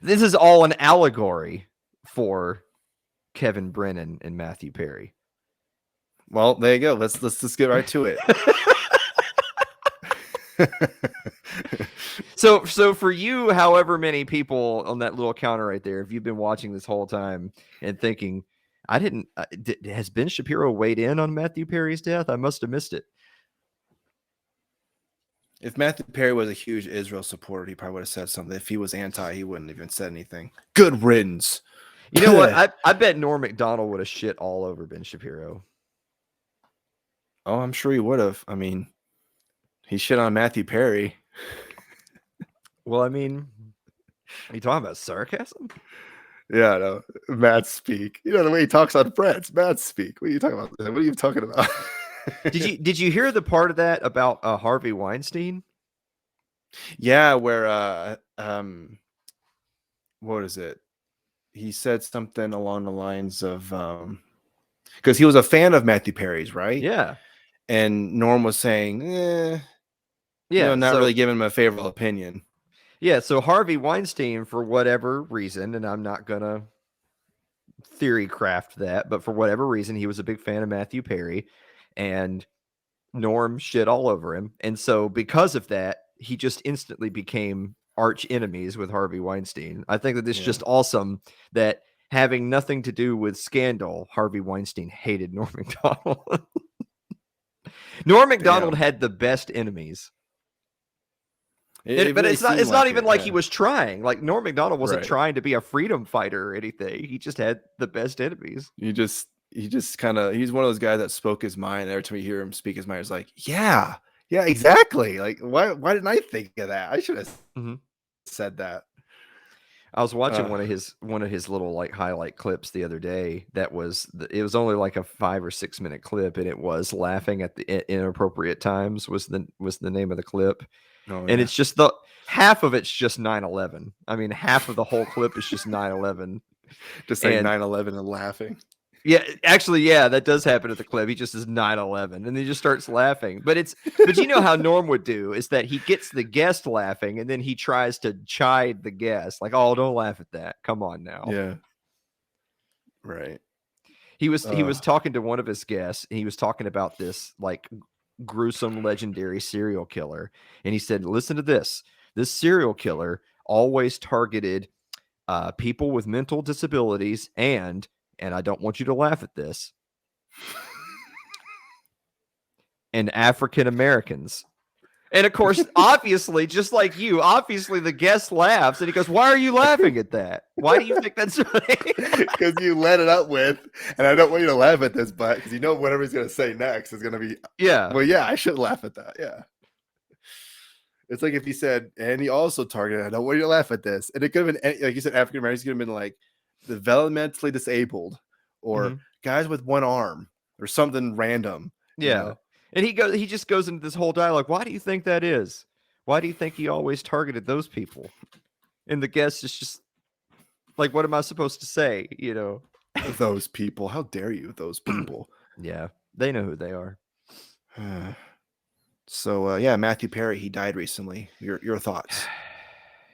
This is all an allegory for Kevin Brennan and Matthew Perry. Well, there you go. Let's just get right to it. So for you, however many people on that little counter right there, if you've been watching this whole time and thinking, I didn't, has Ben Shapiro weighed in on Matthew Perry's death? I must have missed it. If Matthew Perry was a huge Israel supporter, he probably would have said something. If he was anti, he wouldn't have even said anything. Good riddance. You know what? I bet Norm Macdonald would have shit all over Ben Shapiro. Oh, I'm sure he would have. I mean, he shit on Matthew Perry. Well, I mean, are you talking about sarcasm? Yeah, no. Mad speak. You know the way he talks on Friends. Mad speak. What are you talking about? What are you talking about? Did you hear the part of that about Harvey Weinstein? Yeah, where what is it? He said something along the lines of because he was a fan of Matthew Perry's, right? Yeah. And Norm was saying, not really giving him a favorable opinion. Yeah, so Harvey Weinstein, for whatever reason, and I'm not gonna theory craft that, but for whatever reason, he was a big fan of Matthew Perry, and Norm shit all over him. And so because of that, he just instantly became arch enemies with Harvey Weinstein. I think that it's just awesome that having nothing to do with scandal, Harvey Weinstein hated Norm Macdonald. Norm Macdonald had the best enemies. But it's not even like he was trying. Like Norm Macdonald wasn't trying to be a freedom fighter or anything. He just had the best enemies. He just kind of, he's one of those guys that spoke his mind. Every time you hear him speak his mind, it's like, yeah, exactly. Like, why didn't I think of that? I should have said that. I was watching one of his little like highlight clips the other day. It was only like a 5 or 6 minute clip, and it was laughing at the inappropriate times was the name of the clip. And it's just half of it's just 9/11. I mean, half of the whole clip is just 9/11. Just saying 9/11 and laughing. Yeah, actually, yeah, that does happen at the clip. He just says 9/11 and he just starts laughing. But you know how Norm would do is that he gets the guest laughing and then he tries to chide the guest. Like, oh, don't laugh at that. Come on now. Yeah. Right. He was talking to one of his guests and he was talking about this like gruesome legendary serial killer, and he said, listen to this serial killer always targeted people with mental disabilities and I don't want you to laugh at this, and African Americans. And of course, obviously, just like you, obviously the guest laughs and he goes, why are you laughing at that? Why do you think that's funny? Because you let it up with, and I don't want you to laugh at this, but because you know whatever he's going to say next is going to be, well, yeah, I should laugh at that. Yeah. It's like if he said, and he also targeted, I don't want you to laugh at this. And it could have been, like you said, African Americans could have been like developmentally disabled or guys with one arm or something random. Yeah. You know? And he just goes into this whole dialogue. Why do you think that is? Why do you think he always targeted those people? And the guest is just like, what am I supposed to say? You know, those people. How dare you? Those people. Yeah, they know who they are. So yeah, Matthew Perry, he died recently. Your thoughts?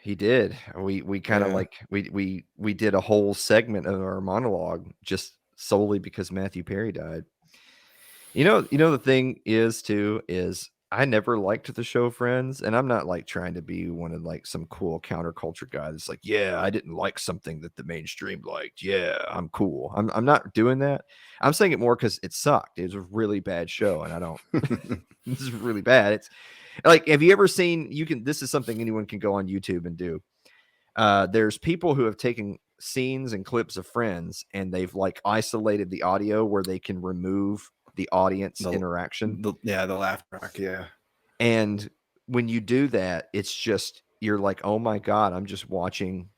He did. We kind of like we did a whole segment of our monologue just solely because Matthew Perry died. You know the thing is I never liked the show Friends, and I'm not like trying to be one of like some cool counterculture guy that's like, yeah, I didn't like something that the mainstream liked. Yeah, I'm cool. I'm not doing that. I'm saying it more because it sucked. It was a really bad show, and I don't. This is really bad. It's like, have you ever seen? This is something anyone can go on YouTube and do. There's people who have taken scenes and clips of Friends, and they've like isolated the audio where they can remove the audience interaction. The laugh track. Yeah. And when you do that, it's just, you're like, oh my God, I'm just watching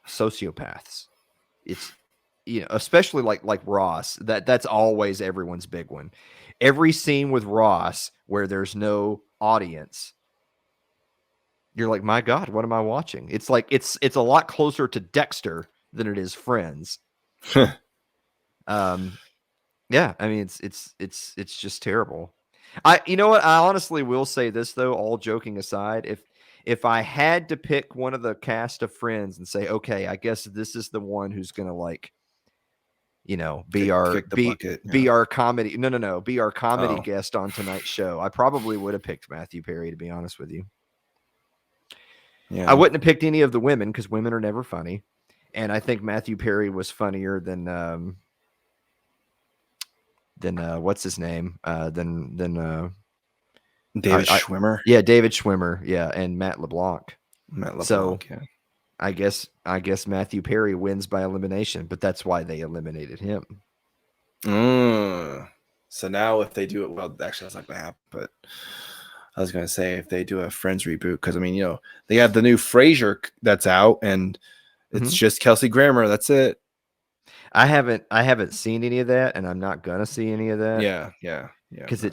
sociopaths. It's, especially like Ross, that's always everyone's big one. Every scene with Ross where there's no audience, you're like, my God, what am I watching? It's like, it's a lot closer to Dexter than it is Friends. Yeah, I mean, it's just terrible. You know what? I honestly will say this though, all joking aside, if I had to pick one of the cast of Friends and say, okay, I guess this is the one who's gonna like, be our comedy. No, be our comedy guest on tonight's show. I probably would have picked Matthew Perry, to be honest with you. Yeah, I wouldn't have picked any of the women because women are never funny, and I think Matthew Perry was funnier than what's his name? Than David Schwimmer. Yeah, David Schwimmer. Yeah, and Matt LeBlanc. So, yeah. I guess Matthew Perry wins by elimination, but that's why they eliminated him. So now if they do it, well, actually that's not going to happen, but I was going to say if they do a Friends reboot, because I mean, they have the new Frasier that's out and it's just Kelsey Grammer. That's it. I haven't seen any of that, and I'm not going to see any of that. Yeah. Because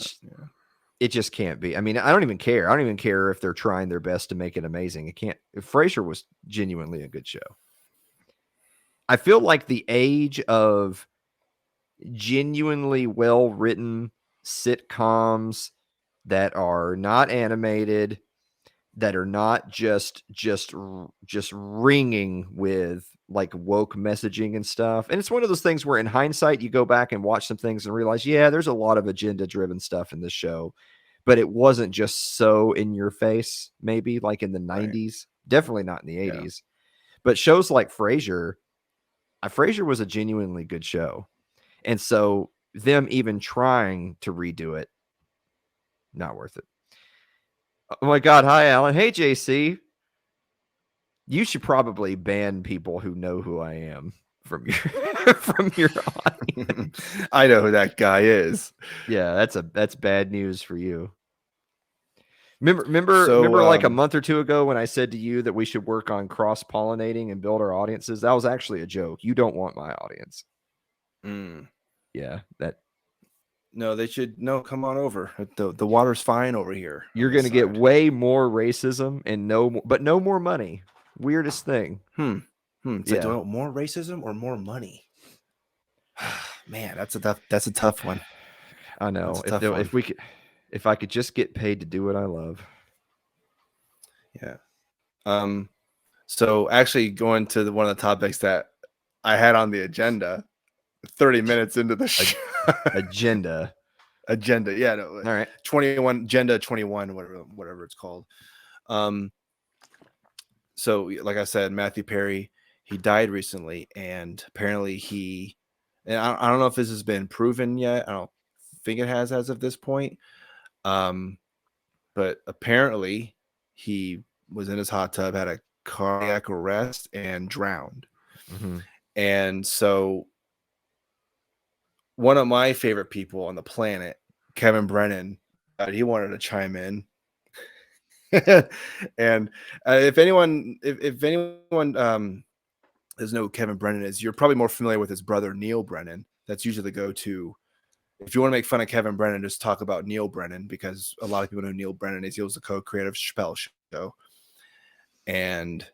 it just can't be. I mean, I don't even care. I don't even care if they're trying their best to make it amazing. It can't. Frasier was genuinely a good show. I feel like the age of genuinely well-written sitcoms that are not animated, that are not just ringing with like woke messaging and stuff. And it's one of those things where in hindsight, you go back and watch some things and realize, yeah, there's a lot of agenda driven stuff in this show, but it wasn't just so in your face, maybe like in the 90s, definitely not in the 80s, but shows like Frasier was a genuinely good show. And so them even trying to redo it, not worth it. Oh my God. Hi, Alan. Hey, JC. You should probably ban people who know who I am from your audience. I know who that guy is. Yeah, that's bad news for you. Remember like a month or two ago when I said to you that we should work on cross-pollinating and build our audiences? That was actually a joke. You don't want my audience. Yeah, no, they should. No, come on over. The water's fine over here. You're going to get way more racism and no more money. Weirdest thing. So do I want more racism or more money? Man, that's a tough one. I know. If I could just get paid to do what I love. Yeah. So actually going to one of the topics that I had on the agenda 30 minutes into the show. Agenda. Yeah. No, all right. 21 agenda 21, whatever it's called. So like I said, Matthew Perry, he died recently, and apparently I don't know if this has been proven yet. I don't think it has as of this point. But apparently he was in his hot tub, had a cardiac arrest, and drowned. And so one of my favorite people on the planet, Kevin Brennan, he wanted to chime in. And if anyone doesn't know who Kevin Brennan is, you're probably more familiar with his brother Neil Brennan. That's usually the go-to. If you want to make fun of Kevin Brennan, just talk about Neil Brennan, because a lot of people know Neil Brennan is. He was the co-creator of Chappelle Show, and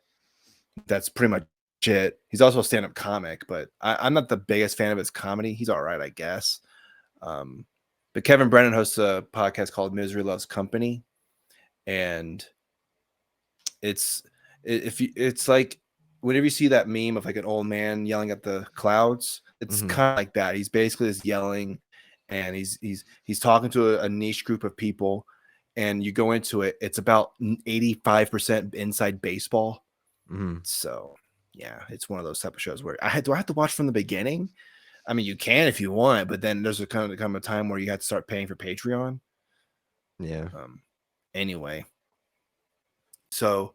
that's pretty much it. He's also a stand-up comic, but I'm not the biggest fan of his comedy. He's all right, I guess. But Kevin Brennan hosts a podcast called Misery Loves Company. And it's like whenever you see that meme of like an old man yelling at the clouds, it's kind of like that. He's basically just yelling, and he's talking to a niche group of people, and you go into it. It's about 85% inside baseball. So yeah, it's one of those type of shows where do I have to watch from the beginning? I mean, you can if you want, but then there's a kind of a time where you have to start paying for Patreon. Yeah. Anyway, so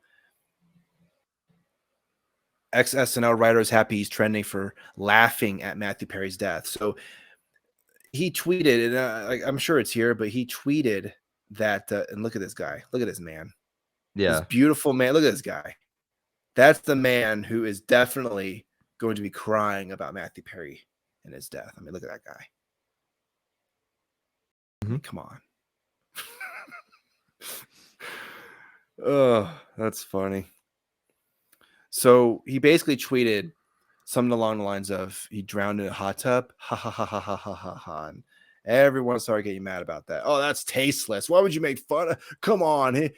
ex-SNL writer is happy he's trending for laughing at Matthew Perry's death. So he tweeted, and I'm sure it's here, but he tweeted that, and look at this guy. Look at this man. Yeah. This beautiful man. Look at this guy. That's the man who is definitely going to be crying about Matthew Perry and his death. I mean, look at that guy. I mean, come on. Oh, that's funny. So he basically tweeted something along the lines of he drowned in a hot tub. Ha ha ha ha ha ha ha ha. And everyone started getting mad about that. Oh, that's tasteless. Why would you make fun of? Come on.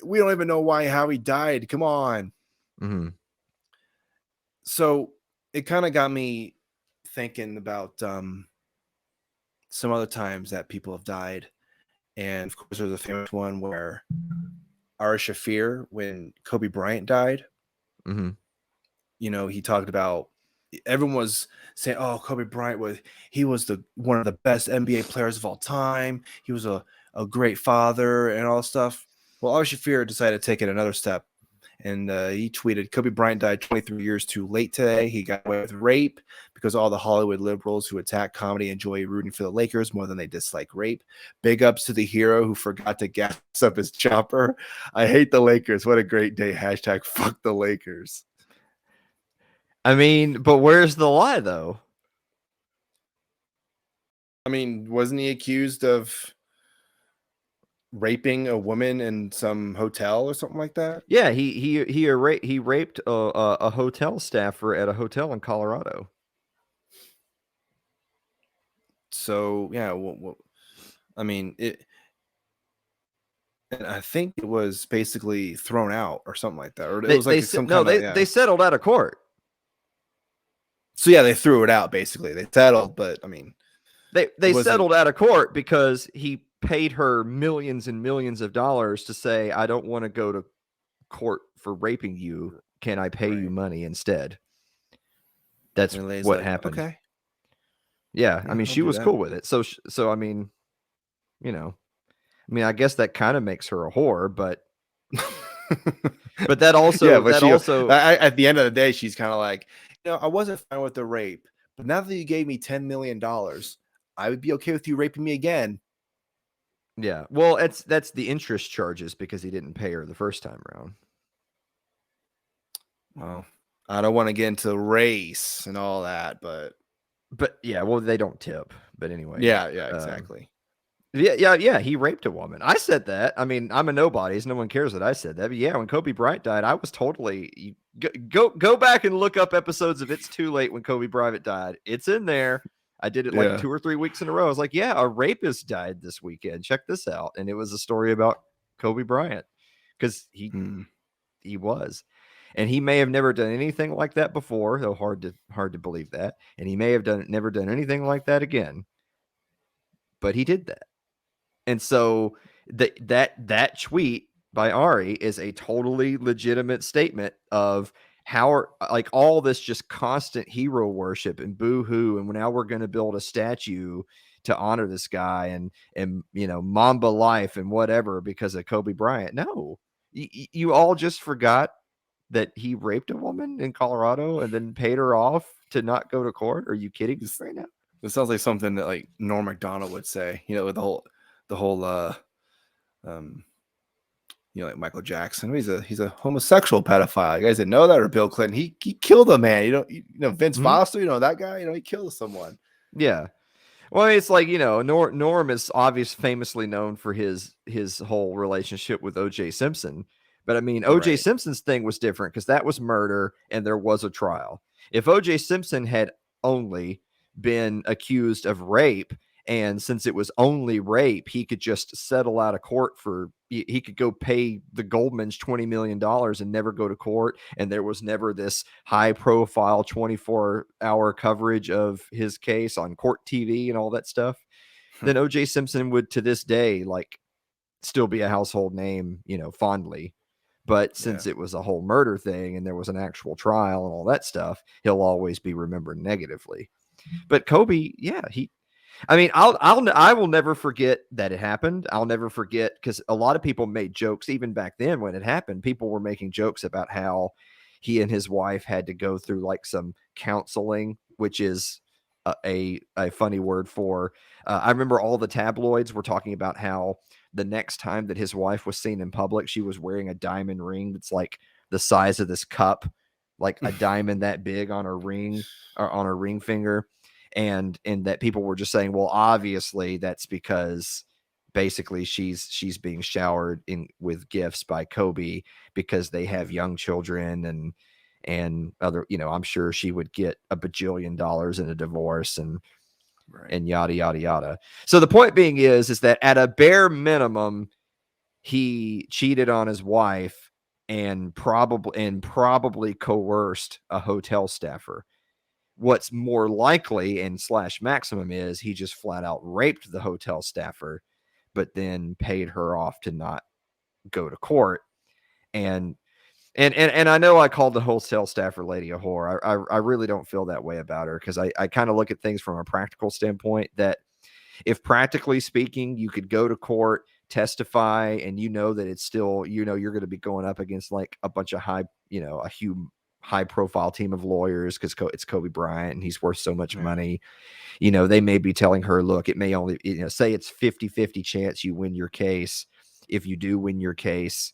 We don't even know how he died. Come on. Mm-hmm. So it kind of got me thinking about some other times that people have died. And of course, there's a famous one where Ari Shaffir, when Kobe Bryant died, mm-hmm. He talked about, everyone was saying, "Oh, Kobe Bryant was one of the best NBA players of all time. He was a great father and all stuff." Well, Ari Shaffir decided to take it another step, and he tweeted, "Kobe Bryant died 23 years too late today. He got away with rape because all the Hollywood liberals who attack comedy enjoy rooting for the Lakers more than they dislike rape. Big ups to the hero who forgot to gas up his chopper. I hate the Lakers. What a great day. # fuck the Lakers." I mean, but where's the lie, though? I mean, wasn't he accused of raping a woman in some hotel or something like that? Yeah, he raped a hotel staffer at a hotel in Colorado. So yeah, I mean it. And I think it was basically thrown out or something like that, or it was like they settled out of court. So yeah, they threw it out. Basically, they settled, but I mean, they settled out of court because he paid her millions and millions of dollars to say, "I don't want to go to court for raping you. Can I pay you money instead?" That's what happened. Okay. Yeah, I mean, she was cool with it. So I mean, I guess that kind of makes her a whore, but but that also, at the end of the day, she's kind of like, I wasn't fine with the rape, but now that you gave me $10 million, I would be okay with you raping me again. Yeah, well, that's the interest charges because he didn't pay her the first time around. Well, I don't want to get into race and all that, but yeah, well, they don't tip. But anyway, yeah, exactly. Yeah, he raped a woman. I said that. I mean, I'm a nobody, so no one cares that I said that. But yeah, when Kobe Bryant died, I was totally go back and look up episodes of It's Too Late when Kobe Bryant died. It's in there. I did it like 2 or 3 weeks in a row. I was like, yeah, a rapist died this weekend. Check this out. And it was a story about Kobe Bryant because he was. And he may have never done anything like that before, though hard to believe that. And he may have never done anything like that again. But he did that. And so that tweet by Ari is a totally legitimate statement of how like all this just constant hero worship and boo-hoo, and now we're going to build a statue to honor this guy and Mamba life and whatever because of Kobe Bryant. No, you all just forgot that he raped a woman in Colorado and then paid her off to not go to court. Are you kidding me right now? It sounds like something that like Norm Macdonald would say, with the whole like Michael Jackson. He's a homosexual pedophile. You guys didn't know that? Or Bill Clinton. He killed a man. Vince Foster, that guy, he killed someone. Yeah. Well, it's like, Norm is famously known for his whole relationship with O.J. Simpson. But I mean, O.J. Simpson's thing was different because that was murder and there was a trial. If O.J. Simpson had only been accused of rape, and since it was only rape, he could just settle out of court he could go pay the Goldmans $20 million and never go to court. And there was never this high profile 24-hour coverage of his case on court TV and all that stuff. Then O.J. Simpson would to this day, like, still be a household name, fondly. But since it was a whole murder thing and there was an actual trial and all that stuff, he'll always be remembered negatively. But Kobe, yeah, I will never forget that it happened. I'll never forget because a lot of people made jokes even back then when it happened. People were making jokes about how he and his wife had to go through like some counseling, which is a funny word for. I remember all the tabloids were talking about how the next time that his wife was seen in public, she was wearing a diamond ring that's like the size of this cup, like a diamond that big on her ring or on her ring finger. And that people were just saying, well, obviously that's because basically she's being showered with gifts by Kobe because they have young children and other, I'm sure she would get $1 bajillion in a divorce and yada, yada, yada. So the point being is that at a bare minimum, he cheated on his wife and probably coerced a hotel staffer. What's more likely and / maximum is he just flat out raped the hotel staffer, but then paid her off to not go to court. And I know I called the hotel staffer lady a whore. I really don't feel that way about her, because I kind of look at things from a practical standpoint, that if practically speaking, you could go to court, testify, and that it's still, you're going to be going up against like a bunch of a huge high profile team of lawyers, because it's Kobe Bryant and he's worth so much money. They may be telling her, look, it may only, say it's 50-50 chance you win your case. If you do win your case,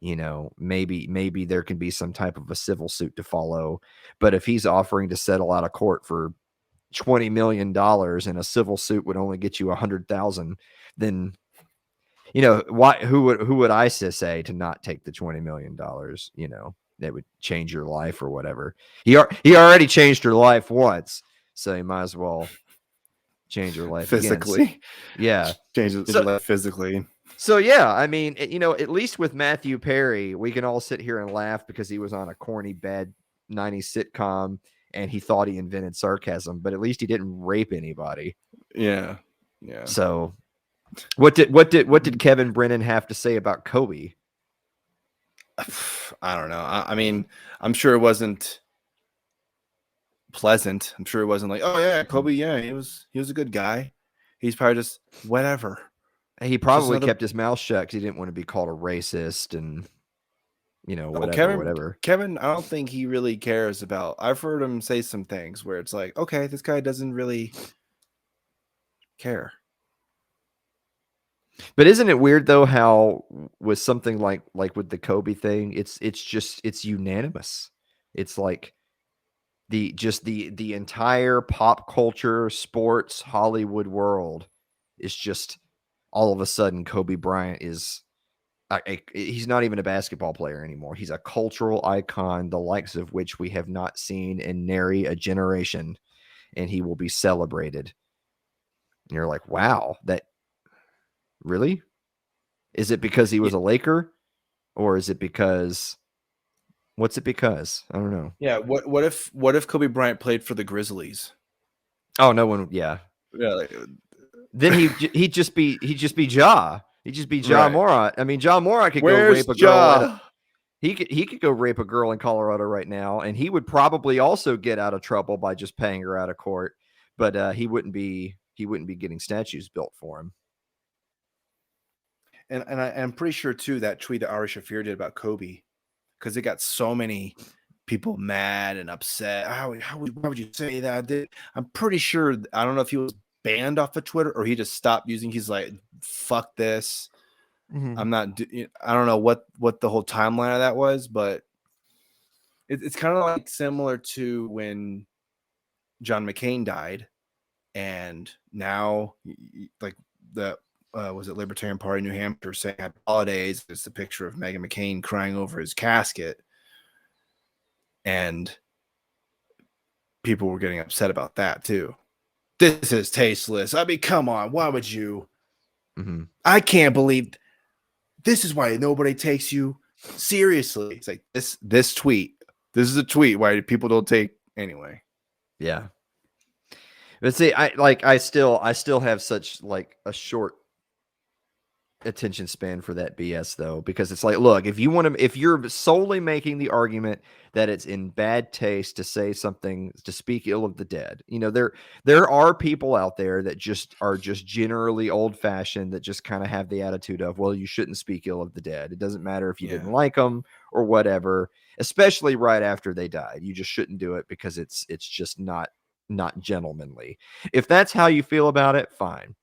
maybe there can be some type of a civil suit to follow. But if he's offering to settle out of court for $20 million and a civil suit would only get you 100,000, then who would ISIS say to not take the $20 million? That would change your life or whatever. He already changed her life once, so you might as well change your life physically again. Yeah, change your life physically. So yeah, I mean, at least with Matthew Perry, we can all sit here and laugh because he was on a corny, bad 90s sitcom and he thought he invented sarcasm, but at least he didn't rape anybody. Yeah. So what did Kevin Brennan have to say about Kobe? I don't know. I mean, I'm sure it wasn't pleasant. I'm sure it wasn't like, oh yeah, Kobe, yeah, he was a good guy. He's probably just whatever. He probably kept his mouth shut because he didn't want to be called a racist and whatever. Kevin, I don't think he really cares about. I've heard him say some things where it's like, okay, this guy doesn't really care. But isn't it weird though how with something like with the Kobe thing, it's unanimous. It's like the entire pop culture, sports, Hollywood world is just all of a sudden Kobe Bryant is he's not even a basketball player anymore. He's a cultural icon, the likes of which we have not seen in nary a generation, and he will be celebrated. And you're like, wow, that really? Is it because he was a Laker, or is it because what's it because? I don't know. Yeah, what if Kobe Bryant played for the Grizzlies? Oh, no one. Yeah. Then he'd just be Ja. He'd just be Ja Morant. I mean, Ja Morant could go rape a girl. He could go rape a girl in Colorado right now, and he would probably also get out of trouble by just paying her out of court. But he wouldn't be getting statues built for him. And I'm pretty sure too that tweet that Ari Shaffir did about Kobe, because it got so many people mad and upset. Why would you say that? I'm pretty sure, I don't know if he was banned off of Twitter or he just stopped using. He's like, fuck this. Mm-hmm. I don't know what the whole timeline of that was, but it's kind of like similar to when John McCain died, and now like the was it Libertarian Party New Hampshire saying happy holidays. It's a picture of Meghan McCain crying over his casket, and people were getting upset about that too. This is tasteless. I mean, come on, why would you? Mm-hmm. I can't believe this is why nobody takes you seriously. It's like this tweet. This is a tweet why people don't take anyway. Yeah. But see, I still have such like a short attention span for that BS though, because it's like, look, if you're solely making the argument that it's in bad taste to say something, to speak ill of the dead, there are people out there that are generally old fashioned, that just kind of have the attitude of, well, you shouldn't speak ill of the dead. It doesn't matter if you didn't like them or whatever, especially right after they died. You just shouldn't do it because it's just not gentlemanly. If that's how you feel about it, fine.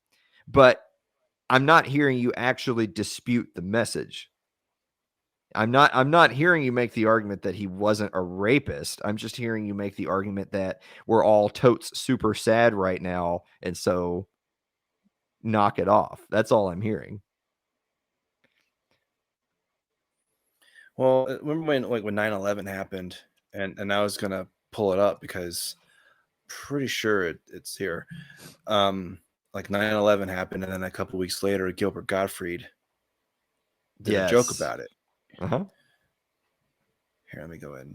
But I'm not hearing you actually dispute the message. I'm not hearing you make the argument that he wasn't a rapist. I'm just hearing you make the argument that we're all totes super sad right now, and so knock it off. That's all I'm hearing. Well, remember when 9/11 happened, and I was gonna pull it up because I'm pretty sure it's here. Like 9/11 happened, and then a couple weeks later, Gilbert Gottfried did a joke about it. Uh-huh. Here, let me go ahead.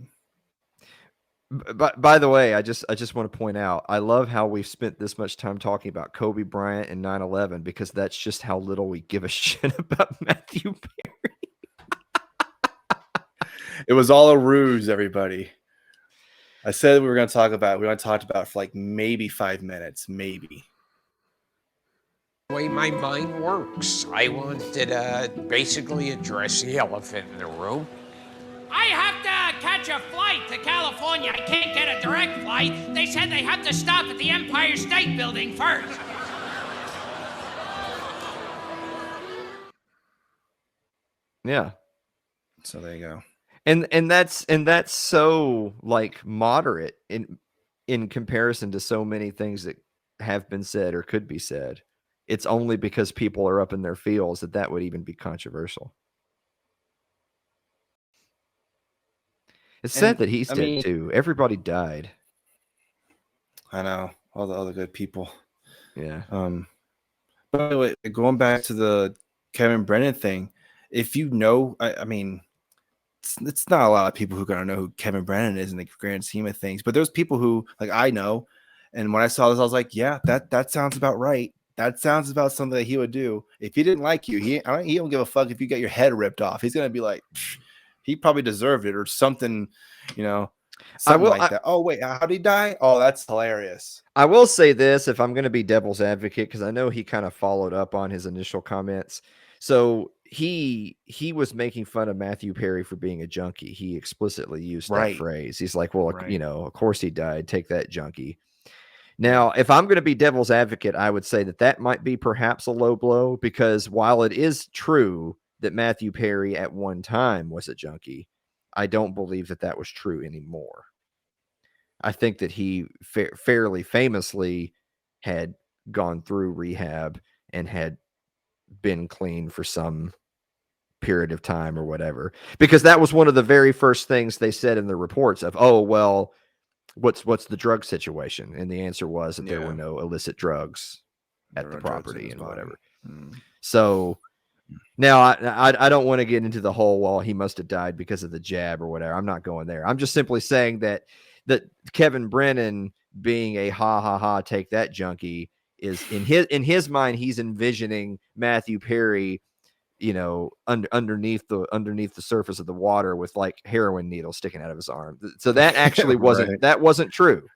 By the way, I just want to point out, I love how we've spent this much time talking about Kobe Bryant and 9/11 because that's just how little we give a shit about Matthew Perry. It was all a ruse, everybody. I said we were going to talk about. We only talked about it for like maybe 5 minutes, maybe. The way my mind works, I wanted to basically address the elephant in the room. I have to catch a flight to California. I can't get a direct flight. They said they have to stop at the Empire State Building first. Yeah. So there you go. And that's so like moderate in comparison to so many things that have been said or could be said. It's only because people are up in their feels that would even be controversial. It's sad that he's dead too. Everybody died. I know, all the other good people. Yeah. But anyway, going back to the Kevin Brennan thing, if you know, I mean, it's not a lot of people who are going to know who Kevin Brennan is in the grand scheme of things, but there's people who, like, I know, and when I saw this, I was like, yeah, that sounds about right. That sounds about something that he would do. If he didn't like you, he don't give a fuck if you get your head ripped off. He's going to be like, he probably deserved it or something, you know, something like that. Oh, wait, how did he die? Oh, that's hilarious. I will say this, if I'm going to be devil's advocate, because I know he kind of followed up on his initial comments. So he was making fun of Matthew Perry for being a junkie. He explicitly used that phrase. He's like, well, you know, of course he died. Take that, junkie. Now, if I'm going to be devil's advocate, I would say that might be perhaps a low blow, because while it is true that Matthew Perry at one time was a junkie, I don't believe that was true anymore. I think that he fairly famously had gone through rehab and had been clean for some period of time or whatever, because that was one of the very first things they said in the reports of, oh, well, what's the drug situation? And the answer was that there were no illicit drugs at the property and whatever. So now I don't want to get into the whole, well, he must have died because of the jab or whatever. I'm not going there. I'm just simply saying that Kevin Brennan being a ha, take that, junkie is in his mind, he's envisioning Matthew Perry, you know, underneath the surface of the water with like heroin needles sticking out of his arm. So that actually wasn't true.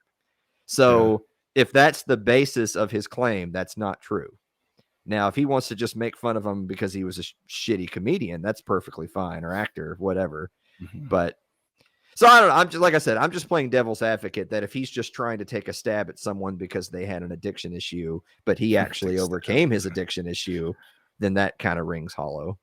So if that's the basis of his claim, that's not true. Now, if he wants to just make fun of him because he was a shitty comedian, that's perfectly fine, or actor, whatever. But so I don't know. I'm just, like I said, I'm just playing devil's advocate that if he's just trying to take a stab at someone because they had an addiction issue, but he actually overcame his addiction issue, then that kind of rings hollow.